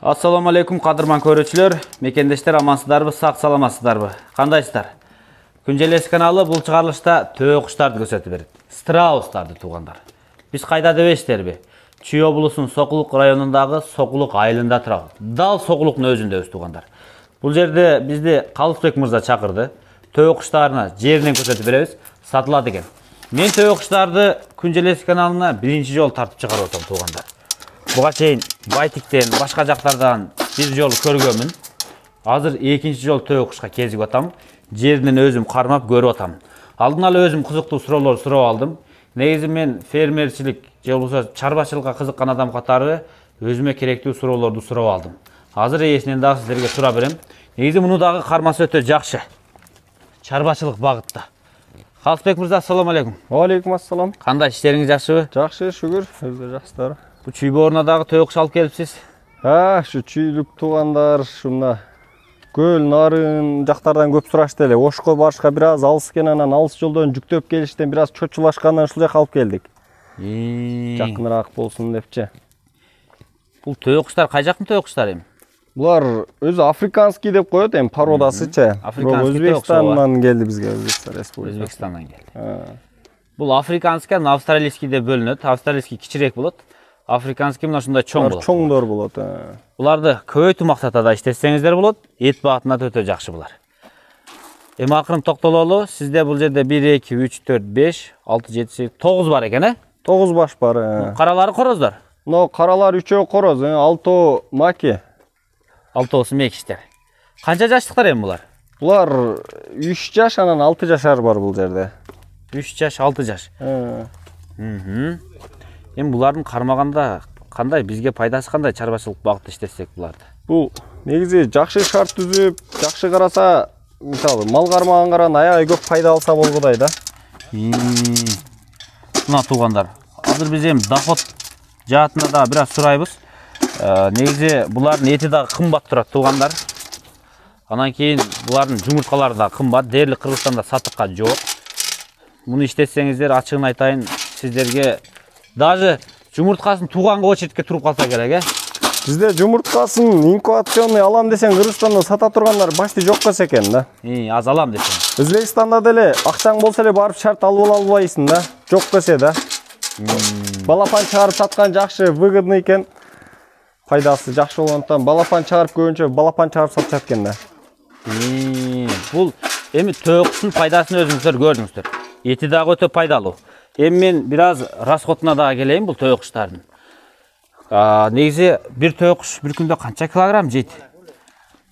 Assalamu alaikum qadırman көрүүчүлөр, мекендештер амансыздарбы, сак саламатсыздарбы? Кандайсыздар? Күнжелес каналы бул чыгарылышта төө куштарды көрсөтүп берет. Страустарды туугандар. Биз кайда дебейсиздерби? Чүй облусунун Сокулук районундагы Сокулук айылында турабыз. Дал Сокулуктун өзүндөбүз туугандар. Бул жерде бизди Калысбек мырза чакырды. Төө куштарына жеринен көрсөтүп беребиз. Сатылат экен. Мен төө куштарды Күнжелес каналына биринчи жолу тартып чыгарып атам туугандар. Буга чейин Байтиктен, башка жактардан бир жолу көргөмүн. Азыр экинчи жолу төө кушка кезип атам. Жеринен өзүм кармап көрүп атам. Алдын ала өзүм кызыктуу суроолор сурап алдым. Негизи мен фермерчилик же болбосо чарбачылыкка кызыккан адам катары өзүмө керектүү суроолорду сурап алдым. Азыр ээсинен дагы сиздерге сурап берем. Негизи муну дагы кармасы өтө жакшы. Чарбачылык багытта. Калысбек мырза, ассаламу алейкум. Алейкум ассалам. Кандай иштериңиз жакшыбы? Жакшы, шүгүр. Өзү жакшылар. Бу чүй бооруна дагы төө куш алып келипсиз. Шу чүйлүк туугандар шуна көл нарын жактардан көп сурашты эле. Ошко барышка бир аз алыс экен, анан алыс жолдон жүктөп келиштен бир аз чочулашкандан ушул жака алып келдик. Жакыныраак болсун депчи. Бул төө куштар кай жактын төө куштары эми? Булар өзү африканский деп коет, эми породасычы. Өзбекстандан келди бизге, Өзбекстан Республикасы. Өзбекстандан келди. Бул африканский, австралийский деп бөлүнөт. Австралийский кичирээк болот. Африканский мына ушундай чоң болот. Чоңдор болот. Буларды көбөйтүү максатында да иштетсеңиздер болот. Эт багытына өтө жакшы булар. Эми акырын токтололу. Сизде бул жерде 1 2 3 4 5 6 7 8 9 бар экен, 9 баш бар. Каралары короздар. Но каралар 3 короз, 6 маки. 6 мекиштер. Канча жаштыктар эми булар? Булар 3 жаш, анан 6 жашар бар бул жерде. 3 жаш, 6 жаш. Эми булардын кармаганда кандай, бизге пайдасы кандай чарбачылык багытта иштетсек буларды? Бул негизи жакшы шарт түзүп, жакшы караса, мисалы мал кармагангадан аябай көп пайда алса болгудай да. Мына туугандар, азыр биз эми доход жаатында да бир аз сурайбыз. Негизи булардын эти дагы кымбат турат туугандар. Анан кийин булардын жумурткалары да кымбат, дээрлик Кыргызстанда сатыкка жок. Муну иштетсеңиздер, ачыгын айтайын, сиздерге даже жумурткасын тууганга очередке туруп калса керек, Бизде жумурткасын инкубационный алам десең Кыргызстанда сата тургандар башты жок болсо экен да. Аз алам десең. Өзбекстанда деле акчаң болсо эле барып шарт алып албайсың да. Жок десе да. Балапан чыгарып саткан жакшы, выгодный экен. Пайдасы жакшы болгондуктан балапан чыгарып көбүнчө балапан чыгарып сатышат экен да. Бул эми төө куштун пайдасын өзүңүздөр көрдүңүздөр. Эти дагы өтө пайдалуу. Эми мен бир аз расходуна дагы келейин бул төө куштардын. Негизи бир төө куш бир күндө канча килограмм жейт?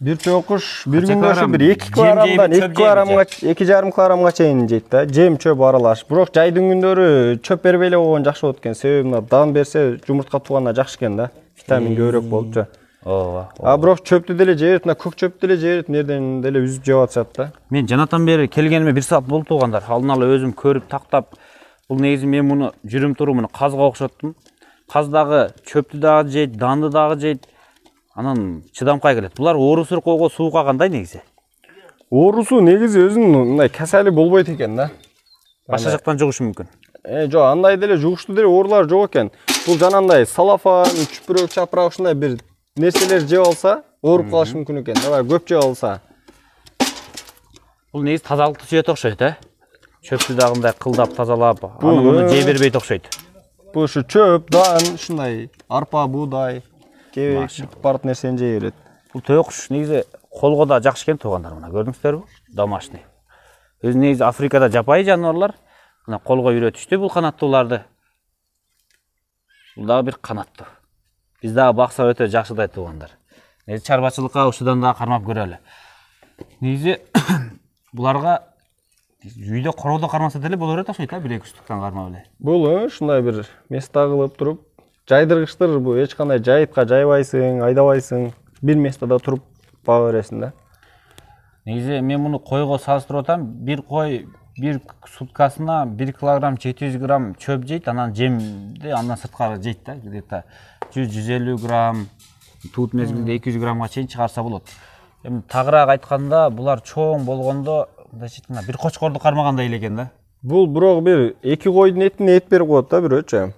Бир төө куш бир күндө бир 2 килограммдан 2 килограммга 2,5 килограммга чейин жейт да. Жем чөп аралаш. Бирок жайдын күндөрү чөп бербей эле койгон жакшы болот экен. Себеби мына дан берсе жумуртка тууганына жакшы экен да. Витамин көбүрөөк болупчу. Бирок чөптү деле жебет, мына көк чөптү деле жебет, мерден деле үзүп жеп атышат да. Мен жанатан бери келгениме 1 саат болду туугандар. Алдын ала өзүм көрүп тактап, бул негизи мен муну жүрүм туруп муну казга окшоттум. Каз дагы чөптү дагы жейт, данды дагы жейт. Анан чыдамкай келет. Булар оорусу койго суукка кандай негизи? Оорусу негизи өзүнүн мындай касали болбойт экен да. Башка жактан жугушу мүмкүн. Жок, андай деле жугуштуу деле оорулар жок экен. Бул жанандай салафан, чүпүрөк, чапырак ушундай бир нерселер жеп алса, ооруп калышы мүмкүн экен. Давай көп жеп алса. Бул негизи тазалыкты сүйөт окшойт, Чөптү дагы мындай кылдап тазалап, аны муну жей бербейт окшойт. Бул ушу чөп, дан, ушундай арпа, буудай, кебек, бардык нерсени жей берет. Бул төө куш негизи колго да жакшы экен туугандар, мына көрдүңүздөрбү? Домашний. Өзү негизи Африкада жапайы жаныбарлар. Мына колго үйрөтүштү бул канаттууларды. Бул дагы бир канаттуу. Биз дагы бакса өтө жакшыдай туугандар. Негизи чарбачылыкка ушудан дагы кармап көрөлү. Негизи буларга үйдө короодо кармаса деле боло берет окшойт, 1-2 штуктан кармап эле. Бул ушундай бир места кылып туруп, жайдыргычтыр, бул эч кандай жайытка жайбайсың, айдабайсың, бир местада туруп бага бересиң да. Негизи мен муну койго салыштырып атам, бир кой бир суткасына 1 килограмм 700 грамм чөп жейт, анан жемди андан сырткары жейт да, где-то 100-150 грамм, туут мезгилде 200 граммга чейин чыгарса болот. Эми тагыраак айтканда, булар чоң болгондо мындайча бир кочкорду кармагандай эле экен да. Бул бирок бир 2 койдун этине эт берип коет да бирөөчү.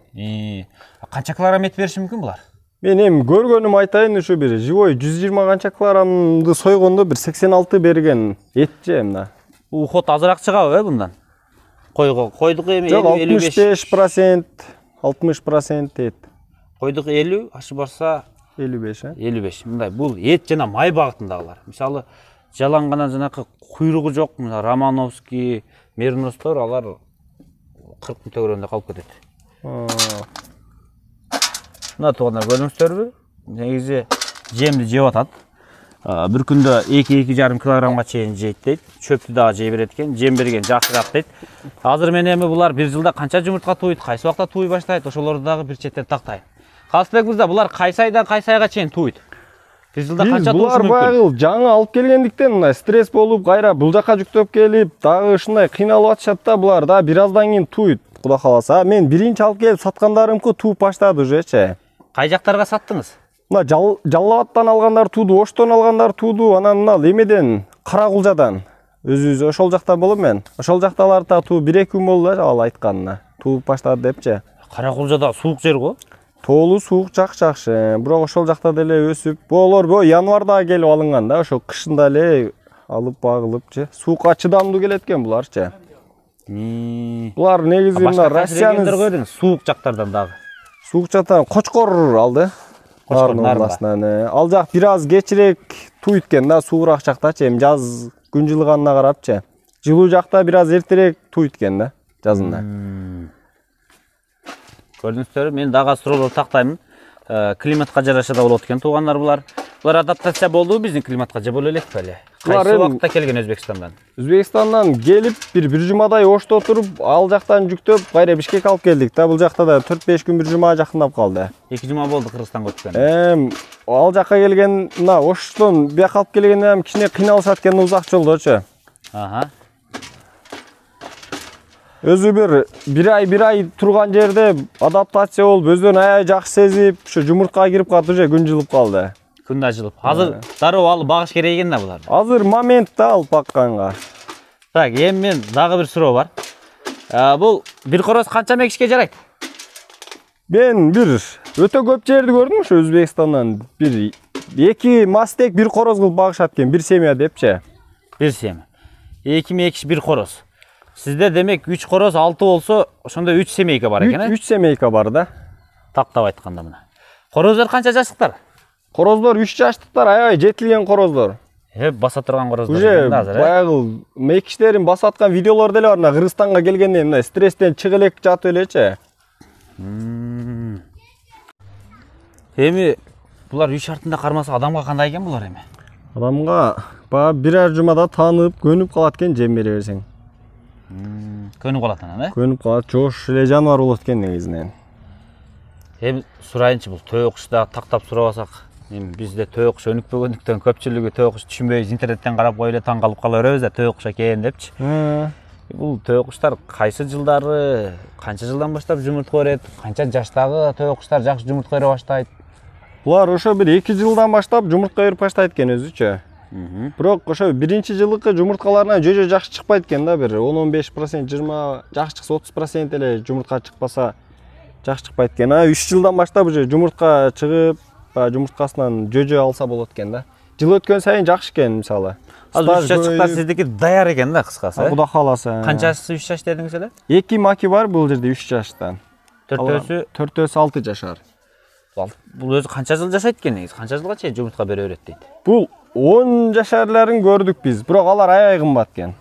Канча килограмм эт бериши мүмкүн булар? Мен эми көргөнүм айтайын, ушу бир живой 120 канча килограммды сойгондо бир 86 берген эт же мына. Ухот азыраак чыгабы бундан? Койдук эми 65%, 60% эт. Койдук 50, ашы барса 55, 55. Мындай бул эт жана май багытындагылар. Мисалы, жалангана жанакы куйругу жок, мына Романовский, Мерностор алар 40 мың төгөрөндө калып кетет. Мына туугандар көрдүңүздөрбү? Негизи жемди жеп атат. Bir күндө 2-2,5 килограммга чейин жейт дейт. Чөптү дагы жей берет экен. Жем берген жакшыраак дейт. Азыр мен эми булар бир жылда канча жумуртка тууйт, кайсы убакта тууй баштайт, ошолорду дагы бир четтен тактайын. Калысбек мырза, булар кайсы айдан кайсы айга чейин тууйт? Бир жылда канча туушу мүмкүн? Булар багыл жаңы алып келгендиктен мындай стресс болуп, кайра бул жака жүктөп келип, дагы ушундай кыйналып атышат да, булар да бир аздан кийин тууйт, Кудай кааласа. Мен биринчи алып келип саткандарымкы тууп баштады ужечи. Кай жактарга саттыңыз? Мына Жаллабаттан алгандар тууду, Оштон алгандар тууду, анан мына эмеден Каракулжадан. Өзүбүз ошол жакта болом мен. Ошол жакталар та туу 1-2 күн болду ал айтканына. Тууп баштады депчи. Каракулжада суук жер го? Тоолу суук жакшы. Бирок ошол жакта деле өсүп, болор январда келип алынган да, ошо кышында эле алып багылыпчы. Суукка чыдамдуу келет экен буларчы. Булар негизи мына Россиянын суук жактардан дагы. Суук жактан Кочкор алды. Ал жак бир аз кечирээк тууйт экен да, суураак жактачы, эми жаз күн жылыганына карапчы. Жылуу жакта бир аз эртерээк тууйт экен да, жазында. Көрдүңүздөрбү, мен дагы суроолор тактайм. Климатка жараша да болот экен туугандар булар. Булар адаптация болду биздин климатка же боло элекпи эле? Кайсы убакытта келген Өзбекстандан? Өзбекстандан келип бир жумадай Ошто отуруп, ал жактан жүктөп, кайра Бишкекке алып келдик да. Бул жакта да 4-5 күн бир жума жакындап калды. 2 жума болду Кыргызстанга өткөн. Ал жакка келген, мына Оштон бияка алып келгенден кичине кыйналышат экен узак жолдочу. Өзү бир ай турган жерде адаптация болуп, өздөрүн аябай жакшы сезип, ушу жумуртка кирип калды, уже күн жылып калды. Күн да жылып. Азыр дароо алып багыш керек экен да булар. Азыр моментте алып бакканга. Так, эми мен дагы бир суроо бар. Бул бир короз канча мекишке жарайт? Мен өтө көп жерди көрдүм ушу Өзбекстандан. Бир 2 мастек бир короз кылып багышат экен, бир семья депчи. Бир семья. 2 мекиш бир короз. Сизде демек 3 короз 6 болсо, ошондо 3 семейка бар экен, 3 семейка бар да. Тактап айтканда мына. Короздор канча жаштыктар? Короздор 3 жаштыктар, аябай жетилген короздор. Баса турган короздор экен да азыр. Баягы мекиштерин баса аткан видеолор деле бар, мына Кыргызстанга келгенде мына стресстен чыгып элек жатып элечи. Эми булар үй шартында кармаса адамга кандай экен булар эми? Адамга баягы бир жумада таанып, көнүп калат экен жем бере берсең. Көнүп калат анан, Көнүп калат, жош эле жаныбар болот экен негизинен. Эми сурайынчы, бул төө кушта тактап сурабасак, эми бизде төө куш өнүкпөгөндүктөн көпчүлүгү төө куш түшүнбөй интернеттен карап коюп эле таң калып кала беребиз да, төө куш экен депчи. Бул төө куштар кайсы жылдары, канча жылдан баштап жумуртка берет, канча жаштагы төө куштар жакшы жумуртка бере баштайт? Булар ошо бир 2 жылдан баштап жумуртка берип баштайт экен өзүчө. Бирок ошо биринчи жылкы жумурткаларынан жөжө жакшы чыкпайт экен да, бир 10-15%, 20 жакшы чыкса 30% эле жумуртка чыкпаса жакшы чыкпайт экен. 3 жылдан баштап уже жумуртка чыгып, жумурткасынан жөжө алса болот экен да. Жыл өткөн сайын жакшы экен, мисалы. Азыр 3 жашка сиздики даяр экен да, кыскасы. Кудай кааласа. Канчасы 3 жаш дедиңиз эле? 2 маки бар бул жерде 3 жаштан. Төртөөсү 6 жашар. Бул өзү канча жыл жашайт экен негиз? Канча жылга чейин жумуртка бере берет дейт? Бул 10 жашарларын көрдүк биз, бирок алар аябай кымбат экен.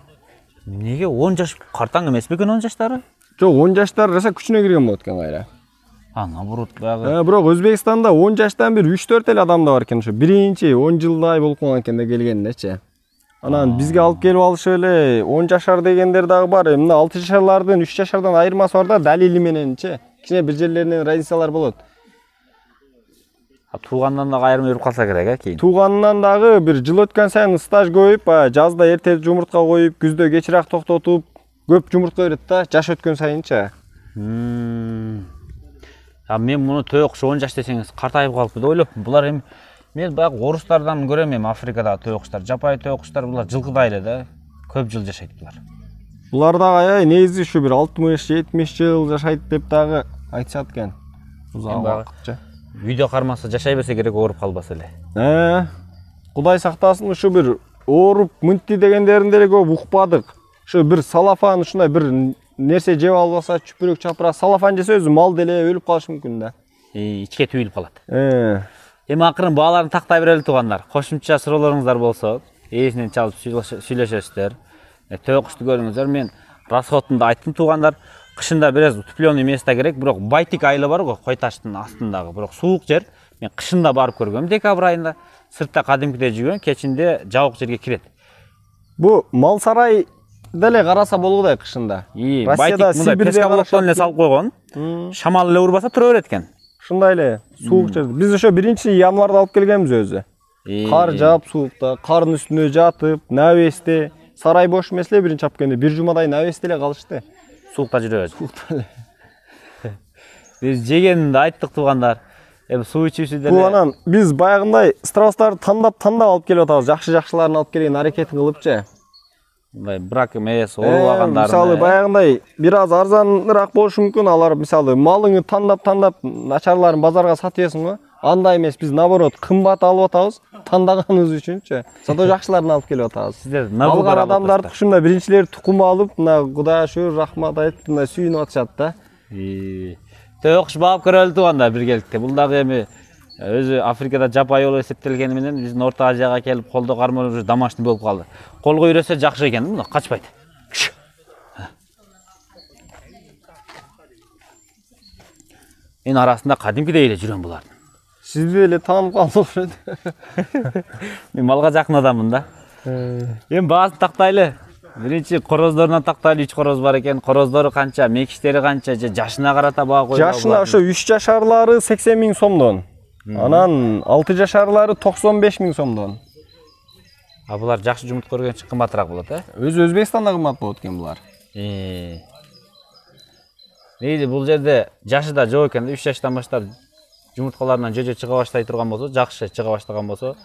Неге 10 жаш картаң эмеспи экен 10 жаштары? Жок, 10 жаштар раса күчүнө кирген болот экен кайра. Наоборот, баягы. Бирок Өзбекстанда 10 жаштан бир 3-4 эле адам да бар экен, ошо биринчи 10 жылдай болуп калган экен да келгендечи. Анан бизге алып келип алышып эле 10 жашар дегендер дагы бар. Мына 6 жашарлардын 3 жашардан айырмасы бар да, далили мененчи. Кичине бир жерлеринен разницалар болот. Туугандан дагы айырма берип калса керек, кийин. Туугандан дагы бир жыл өткөн сайын стаж көбөйүп, жазда эрте жумуртка коюп, күздө кечирээк токтотуп, көп жумуртка берет да, жаш өткөн сайынча. Мен муну төө куш 10 жаш десеңиз картайып калыпты деп ойлоп, булар эми мен баягы орустардан көрөм эми Африкада төө куштар, жапай төө куштар булар жылкыдай эле да, көп жыл жашайт булар. Булар дагы аябай негизи ушу бир 60-70 жыл жашайт деп дагы айтышат экен. Узак убакытча. Видео кармаса жашай берсе керек, ооруп калбаса эле. Кудай сактасын, ушу бир ооруп мынтти дегендерин деле көп укпадык. Ушу бир салафан ушундай бир нерсе жеп албаса, чүпүрөк чапырак салафан жесе өзү мал деле өлүп калышы мүмкүн да. Ичке түйүлүп калат. Эми акырын бааларын тактай берели туугандар. Кошумча суроолоруңуздар болсо, ээсинен чалып сүйлөшөсүздөр. Төө кушту көрүңүздөр. Мен расходунда айттым туугандар. Кышында бираз утеплённый место керек, бирок Байтик айылы бар го, кой таштын астындагы, бирок суук жер. Мен кышында барып көргөм, декабрь айында. Сыртта кадимкидей жүргөн, кечинде жабык жерге кирет. Бу мал сарай деле караса болгудай кышында. Байтик мындай пескаблоктон эле салып койгон. Шамал эле урбаса тура берет экен. Ушундай эле суук жер. Биз ошо 1-январда алып келгенбиз өзү. Кар жаап суукта, кардын үстүнө жатып, навесте, сарай бош эмес эле биринчи алып келгенде 1 жумадай навесте эле калышты. Суукта жүрөбүз. Суукта эле. Биз жегенди айттык туугандар. Эми суу ичүүсү деле. Бул анан биз баягындай страустарды тандап алып келип атабыз. Жакшы-жакшыларын алып келген аракетин кылыпчы. Мындай брак эмес, оорубагандарды. Мисалы баягындай бир аз арзаныраак болушу мүмкүн. Алар мисалы малыңы тандап начарларын базарга сатып го. Андай эмес, биз наоборот кымбат алып атабыз. Тандаганыбыз үчүнчү. Зато жакшыларын алып келип атабыз. Сиздер алган адамдарды ушундай биринчилер тукум алып, мына Кудайга шүгүр, рахмат айтып, мына сүйүнүп атышат да. Төө куш багып көрөлү туугандар биргеликте. Бул дагы эми өзү Африкада жапайы болуп эсептелгени менен биздин Орто Азияга келип колдо кармалып жүрүп домашний болуп калды. Колго үйрөсө жакшы экен, мына качпайт. Мен арасында кадимкидей эле жүрөм булардын. Сизди эле таанып калдым. Мен малга жакын адаммын да. Эми баасын тактайлы. Биринчи короздорунан тактайлы, 3 короз бар экен. Короздору канча, мекиштери канча, же жашына карата баа коюлган? Жашына ошо 3 жашарлары 80 000 сомдон. Анан 6 жашарлары 95 000 сомдон. Булар жакшы жумурт көргөн үчүн кымбатыраак болот, Өзү Өзбекстанда кымбат болот экен булар. Мейли бул жерде жашы да жок экен, 3 жаштан баштап жумурткаларынан жөжө чыга баштай турган болсо, жакшы чыга баштаган болсо,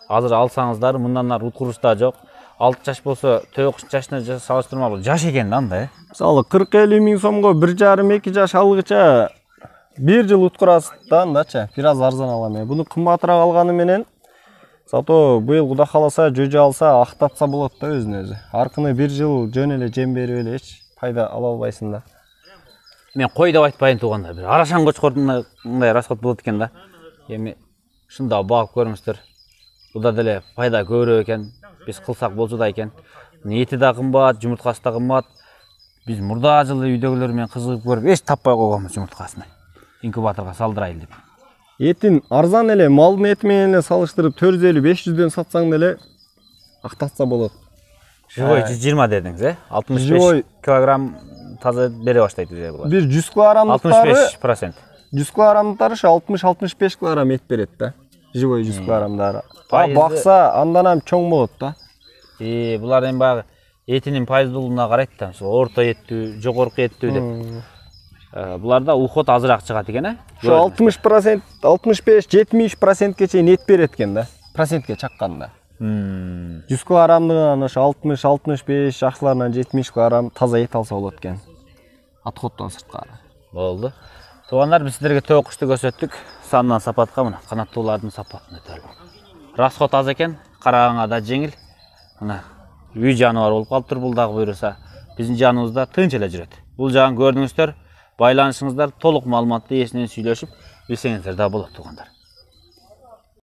азыр алсаңыздар, мындан ары уткуруш да жок. 6 жаш болсо, төө куш жашына салыштырмалуу жаш экен да андай. Мисалы 40-50 000 сомго 1,5-2 жаш алгыча 1 жыл уткурасыз да андачы. Бир аз арзан алам. Буну кымбатыраак алганы менен зато быйыл Кудай кааласа жөжө алса актатса болот да өзүн өзү. Аркыны 1 жыл жөн эле жем берип эле эч пайда ала албайсың да. Мен кой деп айтпайын туугандар. Бир арашан кочкордун мындай расход болот экен да. Эми ушунда багып көрүңүздөр. Буда деле пайда көбүрөөк экен. Биз кылсак болчу да экен. Эти да кымбат, жумурткасы да кымбат. Биз мурда жылы үйдөгүлөр менен кызыгып көрүп эч таппай койгонбуз жумурткасын. Инкубаторга салдырайын деп. Этин арзан эле, малдын эти менен эле салыштырып 450-500дөн сатсаң деле актатса болот. Живой 120 дедиңиз, 65 килограмм таза бере баштайт булар. Бир 100 килограммдыктары 65%. 100 килограммдыктары 60-65 килограмм эт берет да. Живой 100 килограммдары. Бакса андан ham чоң болот да. Булар эми баягы этинин пайыздуулугуна карайт да. Орто эттүү, жогорку эттүү деп. Буларда уход азыраак чыгат экен, Ошо 60%, 65-70%ке чейин эт берет экен да. Процентке чакканда. 100 килограммдыгынан ошо 60-65, жакшыларынан 70 килограмм таза эт алса болот экен. Отходдон сырткары. Болду. Туугандар, биз сиздерге төө кушту көрсөттүк. Сандан сапатка мына канаттуулардын сапатын өтөлү. Расход аз экен, караганга да жеңил. Мына үй жаныбар болуп калыптыр, бул дагы буйруса. Биздин жаныбызда тынч эле жүрөт. Бул жагын көрдүңүздөр, байланышыңыздар, толук маалыматты ээсинен сүйлөшүп билсеңиздер да болот туугандар.